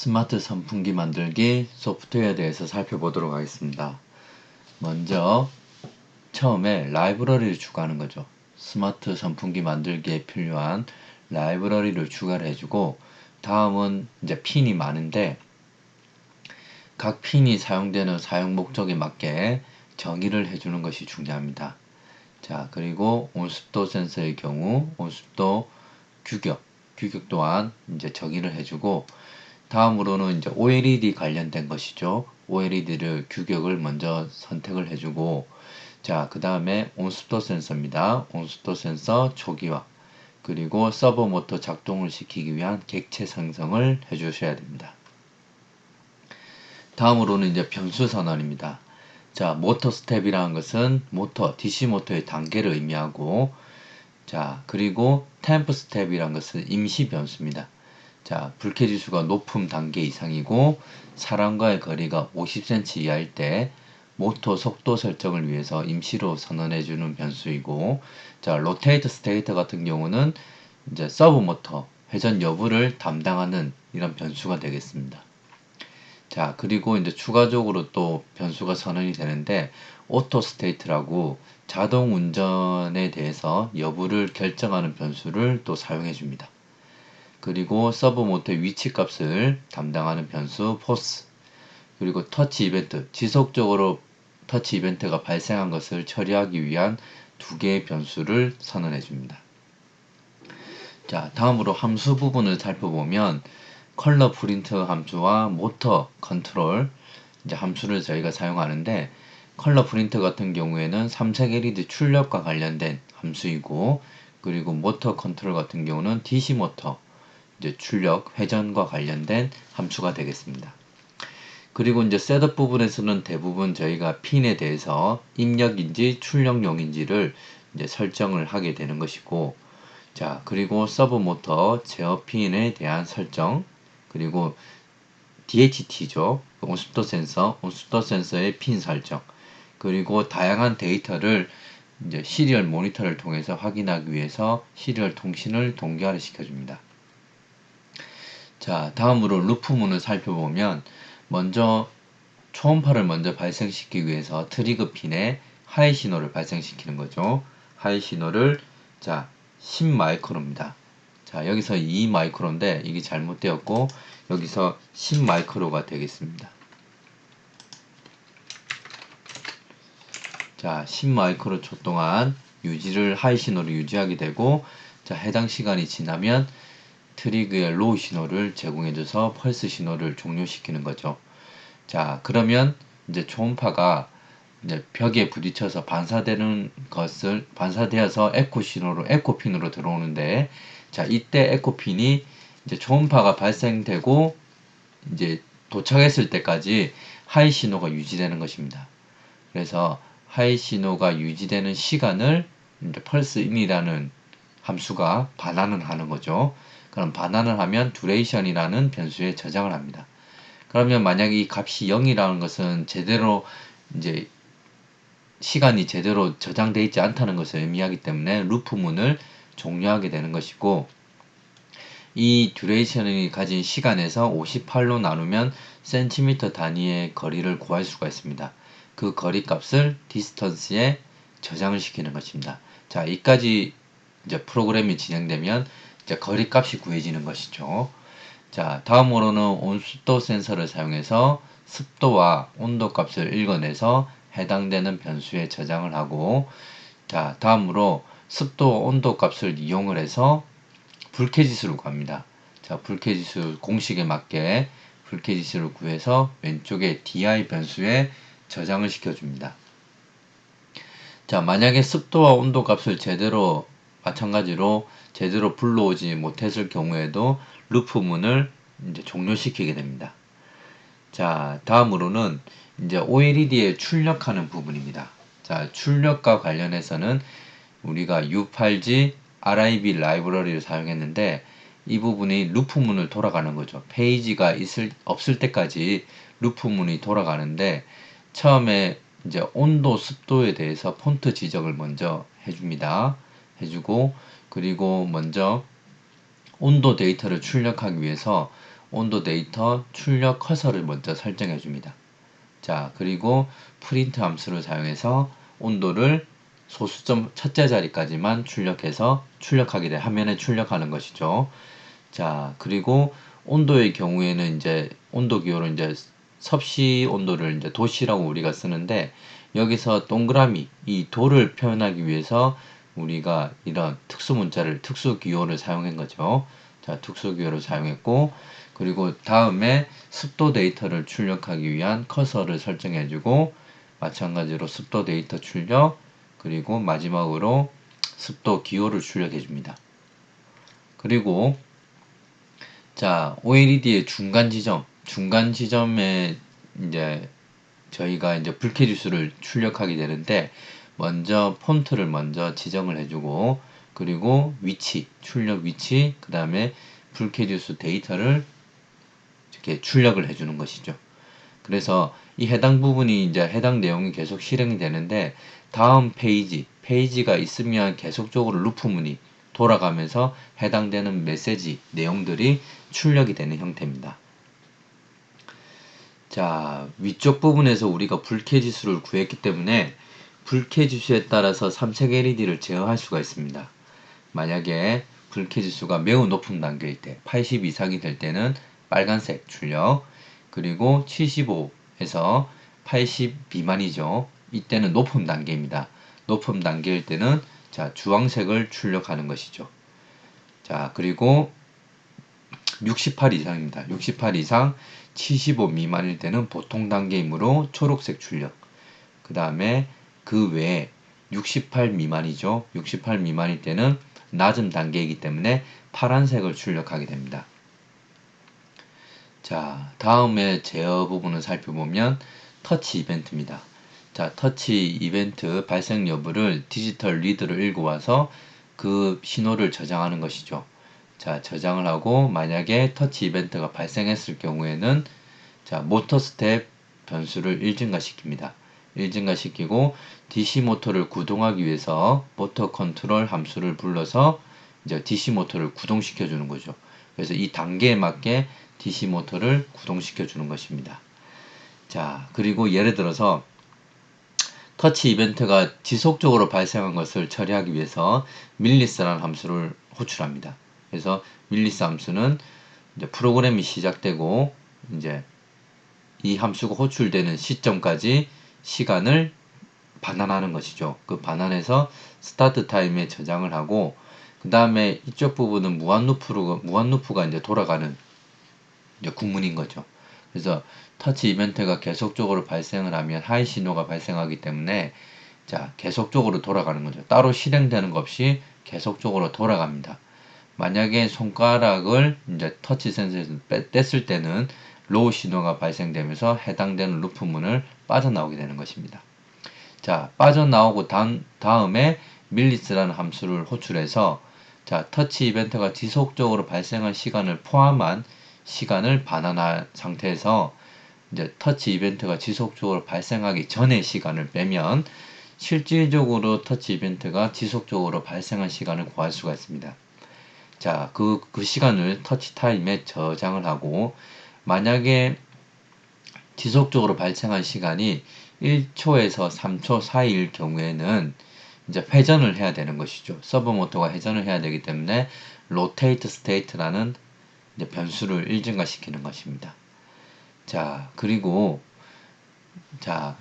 스마트 선풍기 만들기 소프트웨어에 대해서 살펴보도록 하겠습니다. 먼저 처음에 라이브러리를 추가하는 거죠. 스마트 선풍기 만들기에 필요한 라이브러리를 추가를 해주고, 다음은 이제 핀이 많은데 각 핀이 사용되는 사용 목적에 맞게 정의를 해주는 것이 중요합니다. 자, 그리고 온습도 센서의 경우 온습도 규격 또한 이제 정의를 해주고, 다음으로는 이제 OLED 관련된 것이죠. OLED를 규격을 먼저 선택을 해주고, 자, 그 다음에 온습도 센서입니다. 온습도 센서 초기화, 그리고 서버 모터 작동을 시키기 위한 객체 생성을 해주셔야 됩니다. 다음으로는 이제 변수 선언입니다. 자, 모터 스텝이라는 것은 DC 모터의 단계를 의미하고, 자, 그리고 템프 스텝이라는 것은 임시 변수입니다. 자, 불쾌 지수가 높음 단계 이상이고 사람과의 거리가 50cm 이하일 때 모터 속도 설정을 위해서 임시로 선언해주는 변수이고, 자, 로테이트 스테이터 같은 경우는 이제 서브 모터 회전 여부를 담당하는 이런 변수가 되겠습니다. 자, 그리고 이제 추가적으로 또 변수가 선언이 되는데 오토 스테이트라고 자동 운전에 대해서 여부를 결정하는 변수를 또 사용해 줍니다. 그리고 서브 모터의 위치 값을 담당하는 변수 포스, 그리고 터치 이벤트, 지속적으로 터치 이벤트가 발생한 것을 처리하기 위한 두 개의 변수를 선언해 줍니다. 자, 다음으로 함수 부분을 살펴보면 컬러 프린트 함수와 모터 컨트롤 이제 함수를 저희가 사용하는데, 컬러 프린트 같은 경우에는 삼색 LED 출력과 관련된 함수이고, 그리고 모터 컨트롤 같은 경우는 DC 모터 이제 출력 회전과 관련된 함수가 되겠습니다. 그리고 이제 셋업 부분에서는 대부분 저희가 핀에 대해서 입력인지 출력용인지를 이제 설정을 하게 되는 것이고, 자, 그리고 서브 모터 제어 핀에 대한 설정, 그리고 DHT죠. 온습도 센서의 핀 설정, 그리고 다양한 데이터를 이제 시리얼 모니터를 통해서 확인하기 위해서 시리얼 통신을 동기화를 시켜줍니다. 자, 다음으로 루프문을 살펴보면 먼저 초음파를 먼저 발생시키기 위해서 트리거 핀에 하이 신호를 발생시키는 거죠. 하이 신호를 자 10마이크로입니다. 자, 여기서 2마이크로인데 이게 잘못되었고 여기서 10마이크로가 되겠습니다. 자, 10마이크로 초 동안 하이 신호를 유지하게 되고, 자, 해당 시간이 지나면 트리그의 로우 신호를 제공해줘서 펄스 신호를 종료시키는 거죠. 자, 그러면 이제 초음파가 이제 벽에 부딪혀서 반사되어서 에코 핀으로 들어오는데, 자, 이때 에코 핀이 이제 초음파가 발생되고 이제 도착했을 때까지 하이 신호가 유지되는 것입니다. 그래서 하이 신호가 유지되는 시간을 이제 펄스인이라는 함수가 반환을 하는 거죠. 그럼 반환을 하면 duration이라는 변수에 저장을 합니다. 그러면 만약에 이 값이 0이라는 것은 제대로 이제 시간이 제대로 저장되어 있지 않다는 것을 의미하기 때문에 루프문을 종료하게 되는 것이고, 이 duration이 가진 시간에서 58로 나누면 센티미터 단위의 거리를 구할 수가 있습니다. 그 거리 값을 디스턴스에 저장을 시키는 것입니다. 자, 이까지 이제 프로그램이 진행되면 이제 거리 값이 구해지는 것이죠. 자, 다음으로는 온습도 센서를 사용해서 습도와 온도 값을 읽어내서 해당되는 변수에 저장을 하고, 자, 다음으로 습도 온도 값을 이용을 해서 불쾌지수를 구합니다. 자, 불쾌지수 공식에 맞게 불쾌지수를 구해서 왼쪽에 DI 변수에 저장을 시켜줍니다. 자, 만약에 습도와 온도 값을 마찬가지로 제대로 불러오지 못했을 경우에도 루프문을 이제 종료시키게 됩니다. 자, 다음으로는 이제 OLED에 출력하는 부분입니다. 자, 출력과 관련해서는 우리가 U8G RIB 라이브러리를 사용했는데, 이 부분이 루프문을 돌아가는 거죠. 페이지가 없을 때까지 루프문이 돌아가는데, 처음에 이제 온도, 습도에 대해서 폰트 지정을 먼저 해주고, 그리고 먼저 온도 데이터를 출력하기 위해서 온도 데이터 출력 커서를 먼저 설정해 줍니다. 자, 그리고 프린트 함수를 사용해서 온도를 소수점 첫째 자리까지만 출력해서 화면에 출력하는 것이죠. 자, 그리고 온도의 경우에는 이제 온도 기호를 이제 섭씨 온도를 이제 도시라고 우리가 쓰는데, 여기서 동그라미 이 도를 표현하기 위해서 우리가 이런 특수 문자를 특수 기호를 사용한 거죠. 자, 특수 기호를 사용했고, 그리고 다음에 습도 데이터를 출력하기 위한 커서를 설정해주고, 마찬가지로 습도 데이터 출력, 그리고 마지막으로 습도 기호를 출력해 줍니다. 그리고 자, OLED의 중간 지점에 이제 저희가 이제 불쾌지수를 출력하게 되는데, 먼저 폰트를 먼저 지정을 해주고, 그리고 출력 위치, 그 다음에 불쾌지수 데이터를 이렇게 출력을 해주는 것이죠. 그래서 이 해당 부분이 이제 해당 내용이 계속 실행이 되는데, 다음 페이지가 있으면 계속적으로 루프문이 돌아가면서 해당되는 메시지 내용들이 출력이 되는 형태입니다. 자, 위쪽 부분에서 우리가 불쾌지수를 구했기 때문에 불쾌지수에 따라서 삼색 LED를 제어할 수가 있습니다. 만약에 불쾌지수가 매우 높은 단계일 때, 80 이상이 될 때는 빨간색 출력, 그리고 75에서 80 미만이죠. 이때는 높음 단계입니다. 높음 단계일 때는 자, 주황색을 출력하는 것이죠. 자, 그리고 68 이상입니다. 68 이상 75 미만일 때는 보통 단계이므로 초록색 출력. 그 다음에 그 외에 68 미만이죠. 68 미만일 때는 낮은 단계이기 때문에 파란색을 출력하게 됩니다. 자, 다음에 제어 부분을 살펴보면 터치 이벤트입니다. 자, 터치 이벤트 발생 여부를 디지털 리드로 읽어와서 그 신호를 저장하는 것이죠. 자, 저장을 하고 만약에 터치 이벤트가 발생했을 경우에는 자, 모터 스텝 변수를 1증가시킵니다. 1증가시키고 DC 모터를 구동하기 위해서 모터 컨트롤 함수를 불러서 이제 DC 모터를 구동시켜 주는 거죠. 그래서 이 단계에 맞게 DC 모터를 구동시켜 주는 것입니다. 자, 그리고 예를 들어서 터치 이벤트가 지속적으로 발생한 것을 처리하기 위해서 밀리스라는 함수를 호출합니다. 그래서 밀리스 함수는 이제 프로그램이 시작되고 이제 이 함수가 호출되는 시점까지 시간을 반환하는 것이죠. 그 반환해서 스타트 타임에 저장을 하고, 그 다음에 이쪽 부분은 무한 루프가 이제 돌아가는 이제 구문인 거죠. 그래서 터치 이벤트가 계속적으로 발생을 하면 하이 신호가 발생하기 때문에 자, 계속적으로 돌아가는 거죠. 따로 실행되는 것 없이 계속적으로 돌아갑니다. 만약에 손가락을 이제 터치 센서에서 뗐을 때는 로우 신호가 발생되면서 해당되는 루프문을 빠져나오게 되는 것입니다. 자, 빠져나오고 다음에 밀리스라는 함수를 호출해서 자, 터치 이벤트가 지속적으로 발생한 시간을 포함한 시간을 반환한 상태에서 이제 터치 이벤트가 지속적으로 발생하기 전의 시간을 빼면 실질적으로 터치 이벤트가 지속적으로 발생한 시간을 구할 수가 있습니다. 자, 그 시간을 터치 타임에 저장을 하고, 만약에 지속적으로 발생한 시간이 1초에서 3초 사이일 경우에는 이제 회전을 해야 되는 것이죠. 서버 모터가 회전을 해야 되기 때문에 rotate state라는 이제 변수를 1증가시키는 것입니다. 자, 그리고 자,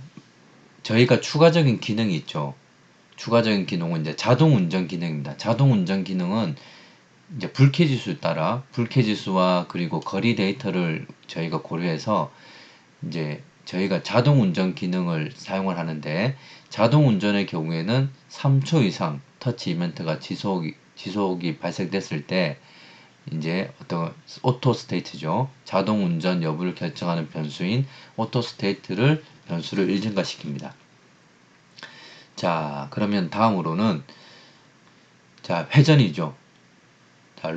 저희가 추가적인 기능이 있죠. 추가적인 기능은 이제 자동 운전 기능입니다. 자동 운전 기능은 이제 불쾌지수에 따라 불쾌지수와 그리고 거리 데이터를 저희가 고려해서 이제 저희가 자동 운전 기능을 사용을 하는데, 자동 운전의 경우에는 3초 이상 터치 이벤트가 지속이 발생됐을 때 이제 어떤 오토 스테이트죠. 자동 운전 여부를 결정하는 변수인 오토 스테이트를 변수를 1증가시킵니다. 자, 그러면 다음으로는 자, 회전이죠. 자,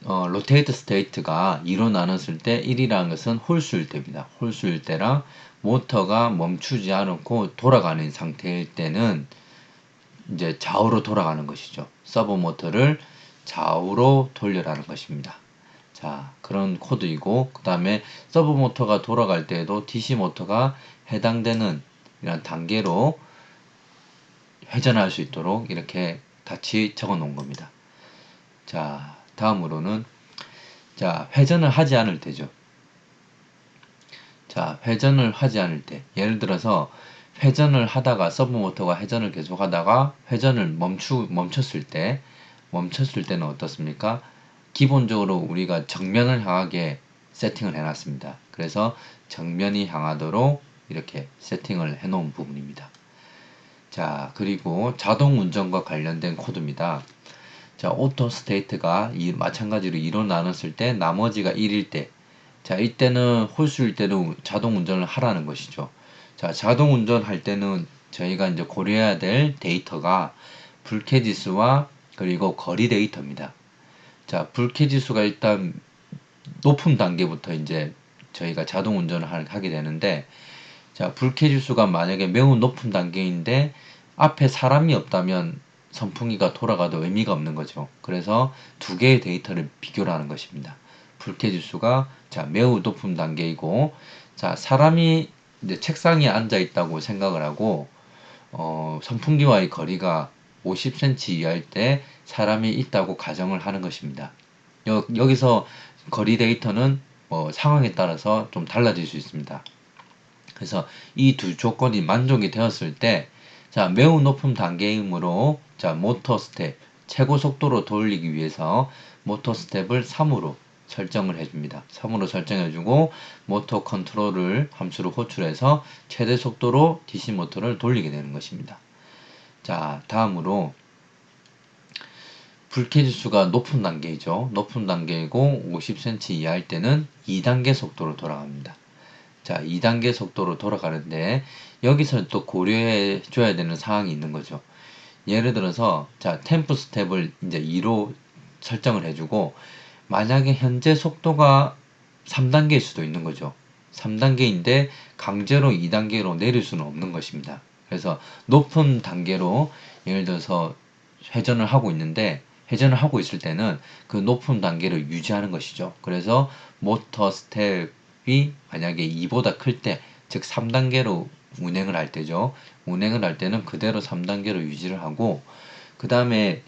로테이트 스테이트가 2로 나눴을 때 1이라는 것은 홀수일 때입니다. 홀수일 때랑 모터가 멈추지 않고 돌아가는 상태일 때는 이제 좌우로 돌아가는 것이죠. 서버 모터를 좌우로 돌려라는 것입니다. 자, 그런 코드이고, 그 다음에 서브 모터가 돌아갈 때에도 DC 모터가 해당되는 이런 단계로 회전할 수 있도록 이렇게 같이 적어 놓은 겁니다. 자, 다음으로는 자, 회전을 하지 않을 때죠. 자, 회전을 하지 않을 때, 예를 들어서 회전을 하다가 서브 모터가 회전을 계속 하다가 회전을 멈췄을 때는 어떻습니까? 기본적으로 우리가 정면을 향하게 세팅을 해놨습니다. 그래서 정면이 향하도록 이렇게 세팅을 해놓은 부분입니다. 자, 그리고 자동 운전과 관련된 코드입니다. 자, 오토 스테이트가 마찬가지로 2로 나눴을 때 나머지가 1일 때, 자, 이때는 홀수일 때는 자동 운전을 하라는 것이죠. 자, 자동 운전할 때는 저희가 이제 고려해야 될 데이터가 불쾌 지수와 그리고 거리 데이터입니다. 자, 불쾌 지수가 일단 높은 단계부터 이제 저희가 자동 운전을 하게 되는데, 자, 불쾌 지수가 만약에 매우 높은 단계인데 앞에 사람이 없다면 선풍기가 돌아가도 의미가 없는 거죠. 그래서 두 개의 데이터를 비교를 하는 것입니다. 불쾌 지수가 자, 매우 높은 단계이고, 자, 사람이 이제 책상에 앉아 있다고 생각을 하고, 선풍기와의 거리가 50cm 이하일 때 사람이 있다고 가정을 하는 것입니다. 여기서 거리 데이터는 상황에 따라서 좀 달라질 수 있습니다. 그래서 이 두 조건이 만족이 되었을 때, 자, 매우 높은 단계이므로, 자, 모터 스텝, 최고 속도로 돌리기 위해서 모터 스텝을 3으로 설정을 해줍니다. 3으로 설정해주고, 모터 컨트롤을 함수로 호출해서 최대 속도로 DC 모터를 돌리게 되는 것입니다. 자, 다음으로, 불쾌 지수가 높은 단계이죠. 높은 단계이고 50cm 이하일 때는 2단계 속도로 돌아갑니다. 자, 2단계 속도로 돌아가는데 여기서 또 고려해 줘야 되는 사항이 있는 거죠. 예를 들어서 자, 템프 스텝을 이제 2로 설정을 해주고, 만약에 현재 속도가 3단계일 수도 있는 거죠. 3단계인데 강제로 2단계로 내릴 수는 없는 것입니다. 그래서 높은 단계로 예를 들어서 회전을 하고 있을 때는 그 높은 단계를 유지하는 것이죠. 그래서 모터 스텝이 만약에 2보다 클 때, 즉 3단계로 운행을 할 때죠. 운행을 할 때는 그대로 3단계로 유지를 하고, 그 다음에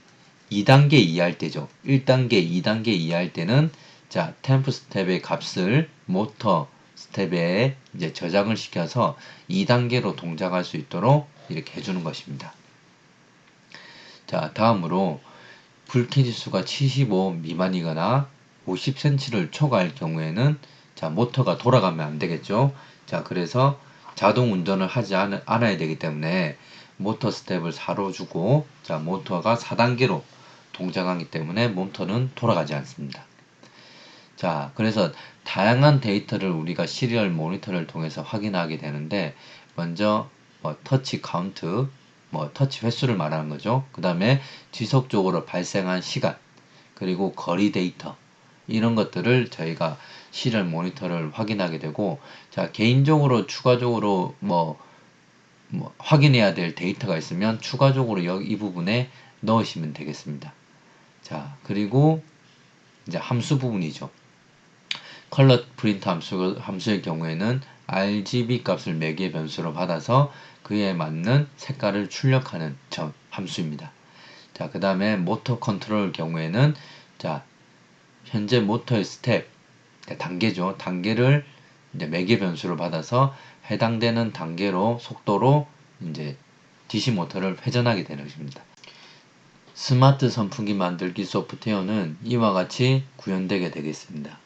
2단계 이하일 때죠. 1단계, 2단계 이하일 때는 자, 템프 스텝의 값을 모터 스텝에 이제 저장을 시켜서 2단계로 동작할 수 있도록 이렇게 해주는 것입니다. 자, 다음으로 불쾌 지수가 75 미만이거나 50cm를 초과할 경우에는 자, 모터가 돌아가면 안 되겠죠. 자, 그래서 자동 운전을 하지 않아야 되기 때문에 모터 스텝을 4로 주고, 자, 모터가 4단계로 동작하기 때문에 모터는 돌아가지 않습니다. 자, 그래서 다양한 데이터를 우리가 시리얼 모니터를 통해서 확인하게 되는데, 먼저 터치 카운트, 터치 횟수를 말하는 거죠. 그 다음에 지속적으로 발생한 시간, 그리고 거리 데이터, 이런 것들을 저희가 시리얼 모니터를 확인하게 되고, 자, 개인적으로 추가적으로 확인해야 될 데이터가 있으면 추가적으로 이 부분에 넣으시면 되겠습니다. 자, 그리고 이제 함수 부분이죠. 컬러 프린트 함수의 경우에는 RGB 값을 매개 변수로 받아서 그에 맞는 색깔을 출력하는 함수입니다. 자, 그 다음에 모터 컨트롤 경우에는 자, 현재 모터의 스텝, 단계죠. 단계를 이제 매개 변수로 받아서 해당되는 단계로 속도로 이제 DC 모터를 회전하게 되는 것입니다. 스마트 선풍기 만들기 소프트웨어는 이와 같이 구현되게 되겠습니다.